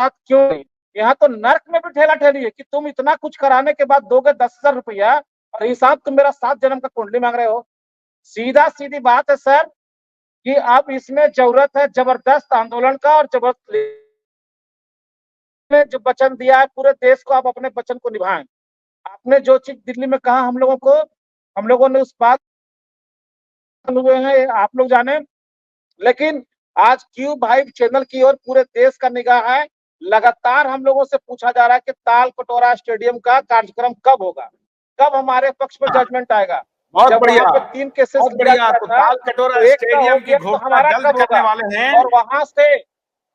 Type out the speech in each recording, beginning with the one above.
बात क्यों नहीं? यहाँ तो नर्क में भी ठेला ठेली है कि तुम इतना कुछ कराने के बाद दोगे 10,000 रुपया और हिसाब तुम मेरा 7 जन्म का कुंडली मांग रहे हो। सीधा सीधी बात है सर कि अब इसमें जरूरत है जबरदस्त आंदोलन का और जबरदस्त ने जो वचन दिया है पूरे देश को, आप अपने वचन को निभाएं। आपने जो चीज दिल्ली में कहा हम लोगों को, हम लोगों ने उस बात हुए हैं आप लोग जाने। लेकिन आज क्यों भाई चैनल की ओर पूरे देश का निगाह है। लगातार हम लोगों से पूछा जा रहा है कि ताल कटोरा स्टेडियम का कार्यक्रम कब होगा, कब हमारे पक्ष में जजमेंट आएगा। बहुत जब बढ़िया, वहां पे 3 केसेस बहुत बढ़िया। तो ताल कटोरा तो एक का हो स्टेडियम की गया तो घोषणा हमारा जल्द कब करने होगा। वाले हैं। और वहां से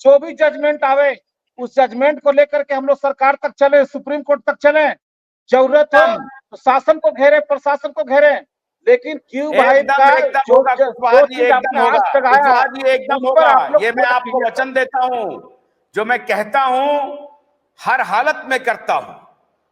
जो भी जजमेंट आवे उस जजमेंट को लेकर के हम लोग सरकार तक चले, सुप्रीम कोर्ट तक चले, जरूरत हो तो शासन को घेरे, प्रशासन को घेरे। लेकिन क्यों भाई का एकदम जो होगा कुशवाहा जी, चीज एकदम आपने होगा आज तक आया कुशवाहा जी, एकदम उस पर होगा। आप लोग ये मैं आपको वचन देता हूं, जो मैं कहता हूं हर हालत में करता हूं।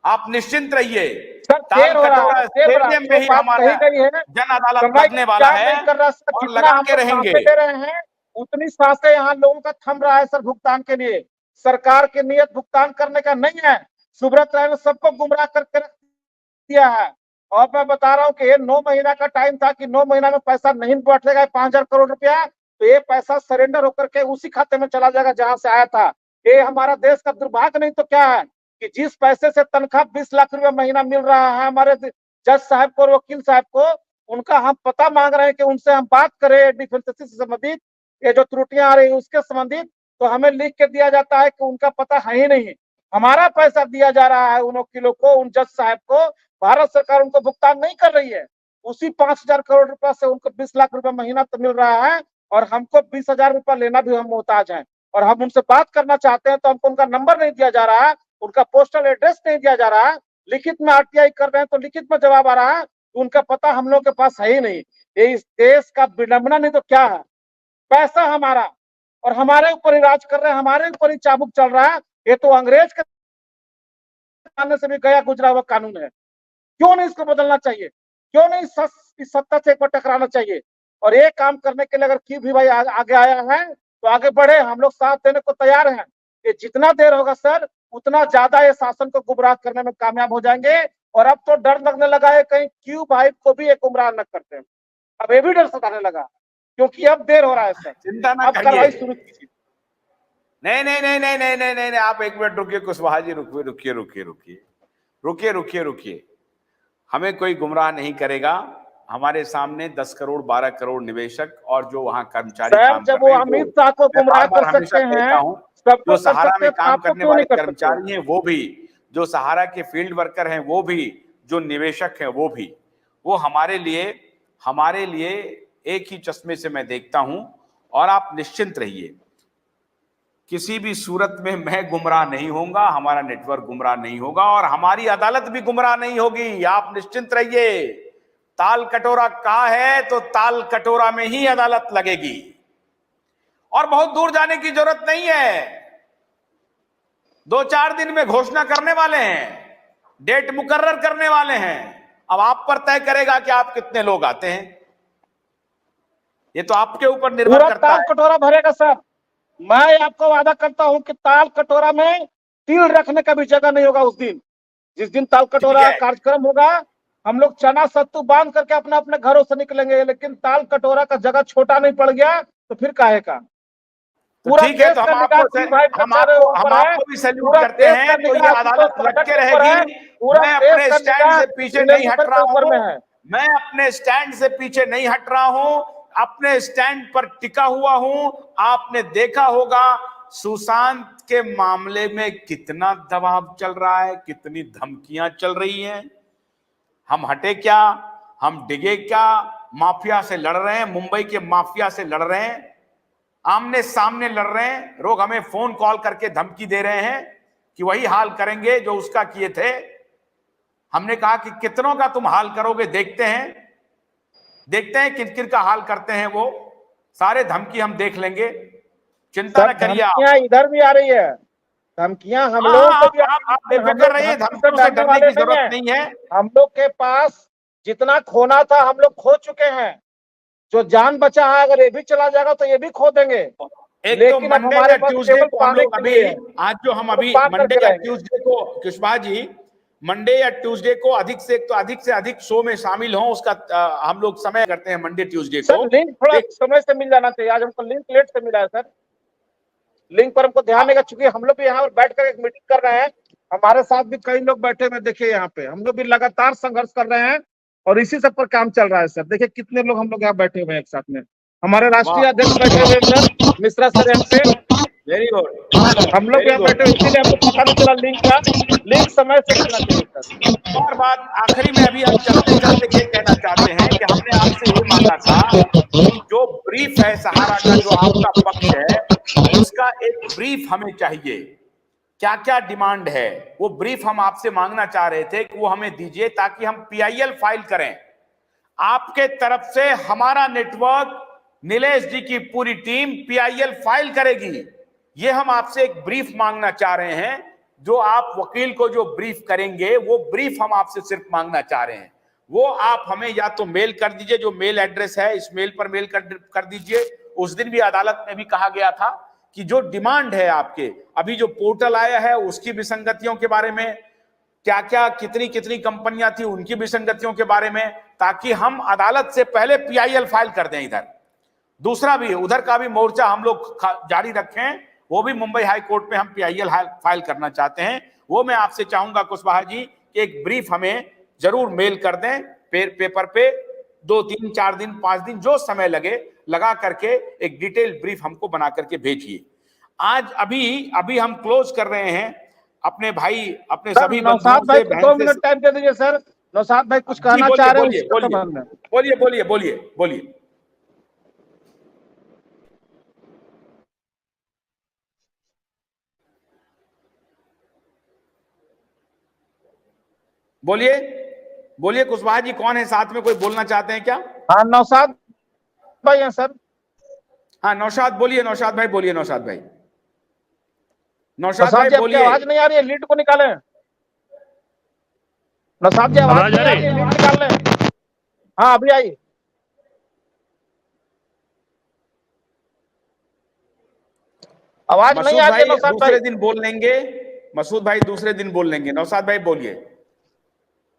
आप निश्चिंत रहिए, ताल कटोरा स्टेडियम में ही हमारा जन अदालत लगने वाला है और लगा के रहेंगे। दे रहे हैं उतनी सांसें यहाँ लोगों का थम रहा है सर भुगतान के लिए। सरकार की नियत भुगतान करने का नहीं है। सुब्रत राय ने सबको गुमराह करके रख दिया है। और मैं बता रहा हूँ कि ये 9 महीना का टाइम था कि 9 महीना में पैसा नहीं बैठेगा 5,000 करोड़ रुपया, तो ये पैसा सरेंडर होकर के उसी खाते में चला जाएगा जहां से आया था। ये हमारा देश का दुर्भाग्य नहीं तो क्या है कि जिस पैसे से तनख्वाह 20 लाख रुपया महीना मिल रहा है हमारे जज साहब को और वकील साहब को, उनका हम पता मांग रहे हैं कि उनसे हम बात करें डिफेंसिव से संबंधित ये जो त्रुटियां आ रही है उसके संबंधित, तो हमें लिख के दिया जाता है कि उनका पता है ही नहीं। हमारा पैसा दिया जा रहा है उन वकीलों को, उन जज साहब को, भारत सरकार उनको भुगतान नहीं कर रही है। उसी 5,000 करोड़ रुपया से उनको 20 लाख रुपया महीना तो मिल रहा है और हमको 20,000 रुपया लेना भी हम मोहताज हैं। और हम उनसे बात करना चाहते हैं तो हमको उनका नंबर नहीं दिया जा रहा है, उनका पोस्टल एड्रेस नहीं दिया जा रहा है। लिखित में आरटीआई कर रहे हैं तो लिखित में जवाब आ रहा है तो उनका पता हम लोग के पास है ही नहीं। ये इस देश का विडंबना नहीं तो क्या है। पैसा हमारा और हमारे ऊपर ही राज कर रहे हैं, हमारे ऊपर ही चाबुक चल रहा है। ये तो अंग्रेज के जमाने से भी गया गुजरा हुआ कानून है। क्यों नहीं इसको बदलना चाहिए? क्यों नहीं इस सत्ता से एक बार टकराना चाहिए? और ये काम करने के लिए अगर क्यों भी भाई आगे आया है तो आगे बढ़े, हम लोग साथ देने को तैयार हैं। ये जितना देर होगा सर उतना ज्यादा ये शासन को गुमराह करने में कामयाब हो जाएंगे। और अब तो डर लगने लगा है कहीं क्यों भाई को भी ये गुमराह न करते हैं। अब ये भी डर सताने लगा क्योंकि अब देर हो रहा है सर। चिंता ना अब कार्रवाई शुरू कीजिए। नहीं नहीं नहीं नहीं नहीं नहीं नहीं, आप एक मिनट रुकिए कुशवाहा जी, रुकिए रुकिए रुकिए रुकिए रुकिए रुकिए रुकिए। हमें कोई गुमराह नहीं करेगा। हमारे सामने 10 करोड़ 12 करोड़ निवेशक और जो वहां कर्मचारी काम जब कर वो रहे हैं, अमित शाह को गुमराह कर सकते हैं, जो सहारा में काम करने वाले कर कर्मचारी हैं वो भी, जो सहारा के फील्ड वर्कर हैं वो भी, जो निवेशक हैं वो भी, वो हमारे लिए एक ही चश्मे से मैं देखता हूं। और आप निश्चिंत रहिए, किसी भी सूरत में मैं गुमराह नहीं होऊंगा, हमारा नेटवर्क गुमराह नहीं होगा और हमारी अदालत भी गुमराह नहीं होगी। आप निश्चिंत रहिए। ताल कटोरा कहा है तो ताल कटोरा में ही अदालत लगेगी और बहुत दूर जाने की जरूरत नहीं है। 2-4 दिन में घोषणा करने वाले हैं, डेट मुकर्रर करने वाले हैं। अब आप पर तय करेगा कि आप कितने लोग आते हैं। ये तो आपके ऊपर निर्भर करता है। ताल कटोरा भरेगा सर। मैं आपको वादा करता हूं कि ताल कटोरा में तिल रखने का भी जगह नहीं होगा उस दिन। जिस दिन ताल कटोरा कार्यक्रम होगा हम लोग चना सत्तू बांध करके अपने अपने घरों से निकलेंगे, लेकिन ताल कटोरा का जगह छोटा नहीं पड़ गया तो फिर काहे का। पूरा ठीक है, तो हम आपको भी सैल्यूट करते हैं। तो ये अदालत लग के रहेगी। मैं अपने स्टैंड से पीछे नहीं हट रहा हूं, मैं अपने स्टैंड से पीछे नहीं हट रहा हूं, अपने स्टैंड पर टिका हुआ हूं। आपने देखा होगा सुशांत के मामले में कितना दबाव चल रहा है, कितनी धमकियां चल रही हैं। हम हटे क्या, हम डिगे क्या? माफिया से लड़ रहे हैं, मुंबई के माफिया से लड़ रहे हैं, आमने सामने लड़ रहे हैं। लोग हमें फोन कॉल करके धमकी दे रहे हैं कि वही हाल करेंगे जो उसका किए थे। हमने कहा कि कितनों का तुम हाल करोगे, देखते हैं किन का हाल करते हैं वो। सारे धमकी हम देख लेंगे, चिंता न करिए आप। इधर भी आ रही है धमकियां, हम लोग आप बेफिक्र रहिए, धमकियों से डरने की जरूरत नहीं है। हम लोग के पास जितना खोना था हम लोग खो चुके हैं। जो जान बचा है अगर ये भी चला जाएगा तो ये भी खो देंगे। एक तो लेकिन अब मंडे हमारे या पास ट्यूसडे केवल को हम पाने लोग के अभी लिए है, आज जो हम अभी पा मंडे करके या रहेंगे। ट्यूसडे को कुशवाहा जी मंडे या ट्यूसडे को अधिक से अधिक शो में शामिल हों, उसका हम लोग समय करते हैं मंडे ट्यूसडे को। सर लिंक थोड़ा एक समय से मिल जाना चाहिए, आज हमको लिंक लेट से मिला है सर। लिंक पर हमको ध्यान देगा, चूंकि हम लोग भी यहाँ पर बैठ कर एक मीटिंग कर रहे हैं, हमारे साथ भी कई लोग बैठे हुए देखिए यहाँ पे, हम लोग भी लगातार संघर्ष कर रहे हैं और इसी सब पर काम चल रहा है सर। देखिए कितने लोग हम लोग यहाँ बैठे हुए हैं एक साथ में, हमारे राष्ट्रीय अध्यक्ष बैठे हुए सर मिश्रा सर यहाँ पे, वेरी गुड, हम लोग यहाँ बैठे हुए, इसीलिए हमको पता नहीं चला लिंक का, लिंक समय से मिलना चाहिए सर। और बात आखिरी में अभी हम चलते चलते ये कहना चाहते हैं कि हमने आपसे ये मांगा था कि जो ब्रीफ है सहारा का, जो आपका पक्ष है उसका एक ब्रीफ हमें चाहिए, क्या क्या डिमांड है वो ब्रीफ हम आपसे मांगना चाह रहे थे कि वो हमें दीजिए ताकि हम पीआईएल फाइल करें। आपके तरफ से हमारा नेटवर्क, नीलेश जी की पूरी टीम पीआईएल फाइल करेगी, ये हम आपसे एक ब्रीफ मांगना चाह रहे हैं। जो आप वकील को जो ब्रीफ करेंगे वो ब्रीफ हम आपसे सिर्फ मांगना चाह रहे हैं, वो आप हमें या तो मेल कर दीजिए, जो मेल एड्रेस है इस मेल पर मेल कर दीजिए। उस दिन भी अदालत में भी कहा गया था कि जो डिमांड है आपके, अभी जो पोर्टल आया है उसकी विसंगतियों के बारे में, क्या क्या कितनी कितनी कंपनियां थी उनकी विसंगतियों के बारे में, ताकि हम अदालत से पहले पीआईएल फाइल कर दें। इधर दूसरा भी उधर का भी मोर्चा हम लोग जारी रखें, वो भी मुंबई हाई कोर्ट में हम पीआईएल फाइल करना चाहते हैं। वो मैं आपसे चाहूंगा कुशवाहा जी कि एक ब्रीफ हमें जरूर मेल कर दें, पेपर पे 2 3 4 दिन 5 दिन जो समय लगे लगा करके एक डिटेल ब्रीफ हमको बना करके भेजिए। आज अभी हम क्लोज कर रहे हैं अपने भाई, अपने सभी नौशाद भाई को 2 मिनट टाइम दे दीजिए सर। नौशाद भाई कुछ कहना चाह रहे हैं, बोलिए। बोलिए कुशवाहा जी, कौन है साथ में, कोई बोलना चाहते हैं क्या? हाँ नौशाद भाई हैं सर। हाँ नौशाद बोलिए, नौशाद भाई बोलिए, नौशाद भाई बोलिए। आवाज नहीं आ रही है, लीड को निकालें। नौशाद जी आवाज नहीं आ रही है, लीड निकाल लें। हाँ अभी आई। आवाज नहीं आ रही है नौशाद भाई। दूसरे दिन बोल लेंगे, मसूद भाई दूसरे दिन बोल लेंगे। नौशाद भाई बोलिए।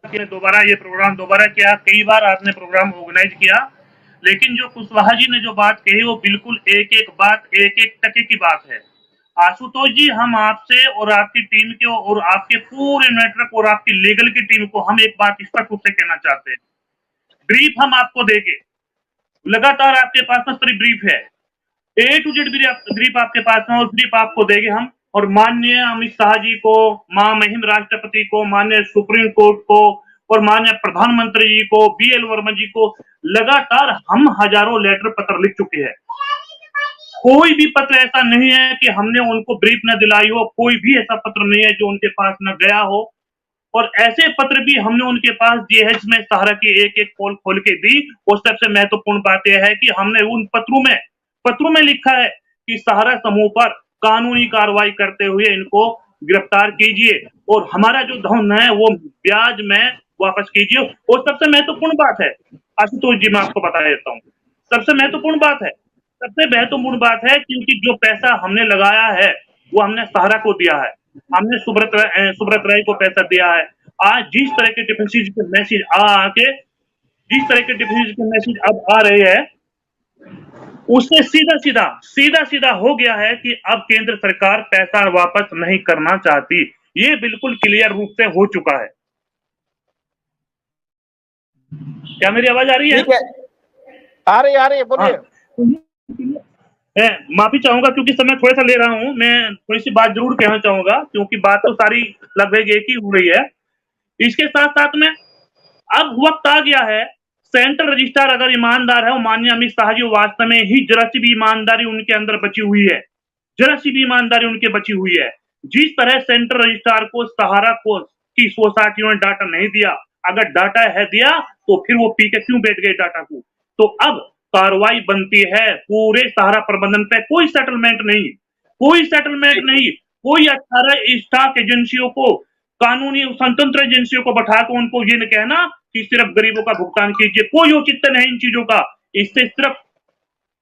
दोबारा ये प्रोग्राम दोबारा किया, कई बार आपने प्रोग्राम ऑर्गेनाइज किया, लेकिन जो कुशवाहा जी ने जो बात कही वो बिल्कुल एक एक बात, एक एक टके की बात है। आशुतोष जी, हम आपसे और आपकी टीम के और आपके पूरे नेटवर्क और आपकी लीगल की टीम को हम एक बात स्पष्ट रूप से कहना चाहते हैं, ब्रीफ हम आपको देंगे, लगातार आपके पास में सारी ब्रीफ है, A to Z ब्रीफ आपके पास में, और ब्रीफ आपको देंगे हम। और माननीय अमित शाह जी को, महामहिम राष्ट्रपति को, माननीय सुप्रीम कोर्ट को और माननीय प्रधानमंत्री जी को, BL वर्मा जी को लगातार हम हजारों लेटर पत्र लिख चुके हैं। कोई भी पत्र ऐसा नहीं है कि हमने उनको ब्रीफ न दिलाई हो, कोई भी ऐसा पत्र नहीं है जो उनके पास न गया हो। और ऐसे पत्र भी हमने उनके पास DH में सहारा की एक एक पोल खोल के दी। और सबसे महत्वपूर्ण बात यह है कि हमने उन पत्रों में लिखा है कि सहारा समूह पर कानूनी कार्रवाई करते हुए इनको गिरफ्तार कीजिए और हमारा जो धन है वो ब्याज में वापस कीजिए। और सबसे महत्वपूर्ण बात है आशुतोष जी, मैं आपको बता देता हूँ, सबसे महत्वपूर्ण बात है क्योंकि जो पैसा हमने लगाया है वो हमने सहारा को दिया है, हमने सुब्रत राय को पैसा दिया है। आज जिस तरह के डिफेंसिव के मैसेज अब आ रहे हैं, उससे सीधा हो गया है कि अब केंद्र सरकार पैसा वापस नहीं करना चाहती। ये बिल्कुल क्लियर रूप से हो चुका है। क्या मेरी आवाज आ रही है? आ रही है, बोलिए। माफी चाहूंगा क्योंकि समय थोड़ा सा ले रहा हूं, मैं थोड़ी सी बात जरूर कहना चाहूंगा क्योंकि बात तो सारी लगभग एक ही हो रही है। इसके साथ साथ में अब वक्त आ गया है, सेंट्रल रजिस्ट्रार अगर ईमानदार है, वो माननीय अमित शाह जी वास्तव में ही जरा सी भी ईमानदारी उनके अंदर बची हुई है, जिस तरह सेंट्रल रजिस्ट्रार को सहारा को की सोसाइटियों ने डाटा नहीं दिया, अगर डाटा है दिया तो फिर वो पी के क्यों बैठ गए डाटा को। तो अब कार्रवाई बनती है पूरे सहारा प्रबंधन पे। कोई सेटलमेंट नहीं, कोई 18 स्टॉक एजेंसियों को, कानूनी स्वतंत्र एजेंसियों को बैठाकर उनको ये न कहना कि सिर्फ गरीबों का भुगतान कीजिए, कोई औचित्य नहीं इन चीजों का। इससे सिर्फ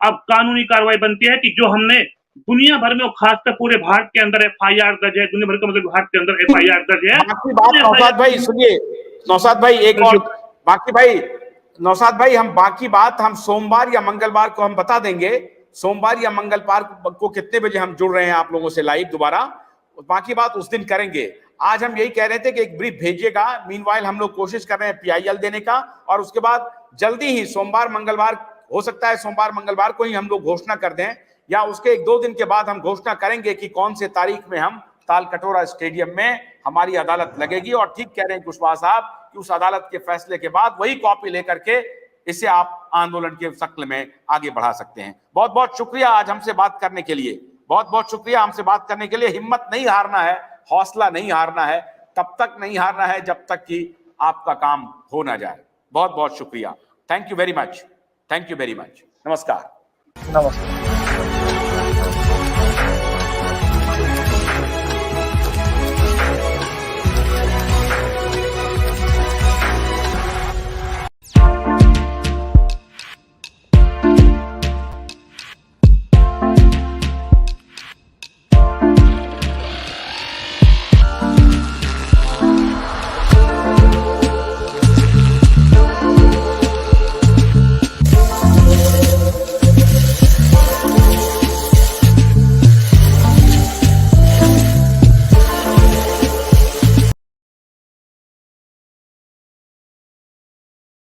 अब कानूनी कार्रवाई बनती है कि जो हमने दुनिया भर में और खासकर पूरे भारत के अंदर FIR दर्ज है, दुनिया भर का मतलब भारत के अंदर FIR दर्ज है। बाकी बात नौशाद भाई सुनिए, नौशाद भाई एक और बाकी भाई, नौशाद भाई हम बाकी बात हम सोमवार या मंगलवार को हम बता देंगे, सोमवार या मंगलवार को कितने बजे हम जुड़ रहे हैं आप लोगों से लाइव दोबारा, बाकी बात उस दिन करेंगे। आज हम यही कह रहे थे कि एक ब्रीफ भेजिएगा, मीनवाइल हम लोग कोशिश कर रहे हैं PIL देने का, और उसके बाद जल्दी ही सोमवार मंगलवार, हो सकता है सोमवार मंगलवार को ही हम लोग घोषणा कर दें, या उसके 1-2 दिन के बाद हम घोषणा करेंगे कि कौन से तारीख में हम तालकटोरा स्टेडियम में हमारी अदालत लगेगी। और ठीक कह रहे हैं कुशवाहा साहब कि उस अदालत के फैसले के बाद वही कॉपी लेकर के इसे आप आंदोलन के शक्ल में आगे बढ़ा सकते हैं। बहुत बहुत शुक्रिया आज हमसे बात करने के लिए, बहुत बहुत शुक्रिया हमसे बात करने के लिए। हिम्मत नहीं हारना है, हौसला नहीं हारना है, तब तक नहीं हारना है जब तक कि आपका काम हो ना जाए। बहुत बहुत शुक्रिया, thank you very much, thank you very much, नमस्कार। नमस्कार।